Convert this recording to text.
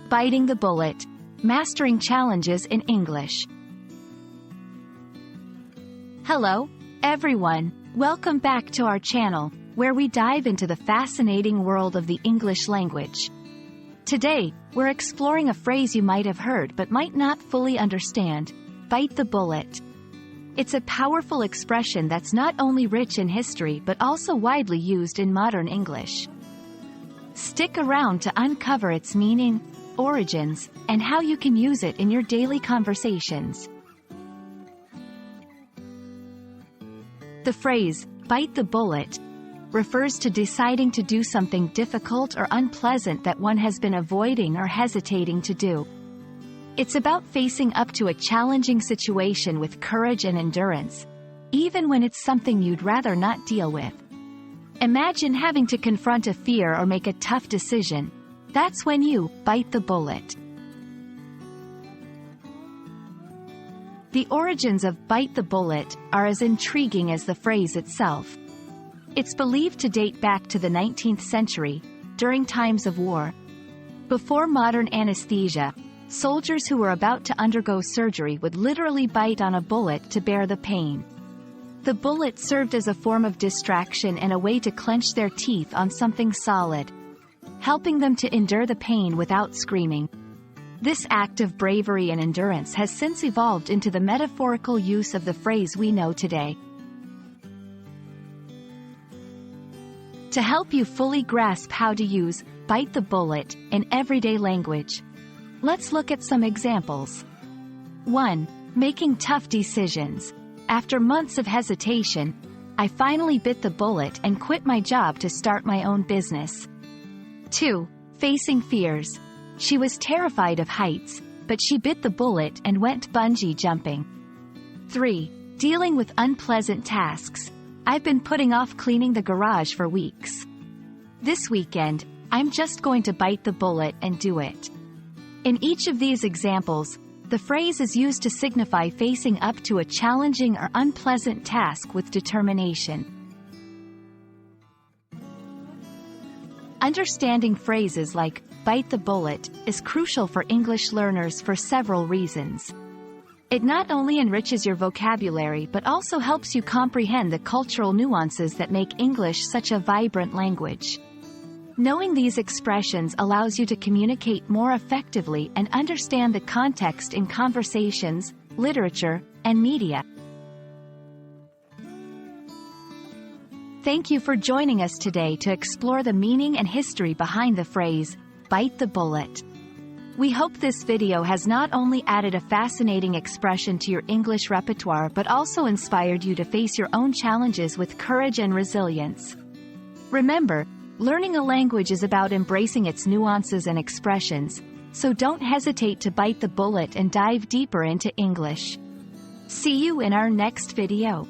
Biting the bullet. Mastering challenges in English. Hello, everyone. Welcome back to our channel, where we dive into the fascinating world of the English language. Today, we're exploring a phrase you might have heard but might not fully understand: bite the bullet. It's a powerful expression that's not only rich in history but also widely used in modern English. Stick around to uncover its meaning, origins, and how you can use it in your daily conversations. The phrase, bite the bullet, refers to deciding to do something difficult or unpleasant that one has been avoiding or hesitating to do. It's about facing up to a challenging situation with courage and endurance, even when it's something you'd rather not deal with. Imagine having to confront a fear or make a tough decision. That's when you bite the bullet. The origins of bite the bullet are as intriguing as the phrase itself. It's believed to date back to the 19th century, during times of war. Before modern anesthesia, soldiers who were about to undergo surgery would literally bite on a bullet to bear the pain. The bullet served as a form of distraction and a way to clench their teeth on something solid, helping them to endure the pain without screaming. This act of bravery and endurance has since evolved into the metaphorical use of the phrase we know today. To help you fully grasp how to use bite the bullet in everyday language, let's look at some examples. 1. Making tough decisions. After months of hesitation, I finally bit the bullet and quit my job to start my own business. 2. Facing fears. She was terrified of heights, but she bit the bullet and went bungee jumping. 3. Dealing with unpleasant tasks. I've been putting off cleaning the garage for weeks. This weekend, I'm just going to bite the bullet and do it. In each of these examples, the phrase is used to signify facing up to a challenging or unpleasant task with determination. Understanding phrases like bite the bullet is crucial for English learners for several reasons. It not only enriches your vocabulary but also helps you comprehend the cultural nuances that make English such a vibrant language. Knowing these expressions allows you to communicate more effectively and understand the context in conversations, literature, and media. Thank you for joining us today to explore the meaning and history behind the phrase, bite the bullet. We hope this video has not only added a fascinating expression to your English repertoire but also inspired you to face your own challenges with courage and resilience. Remember, learning a language is about embracing its nuances and expressions, so don't hesitate to bite the bullet and dive deeper into English. See you in our next video.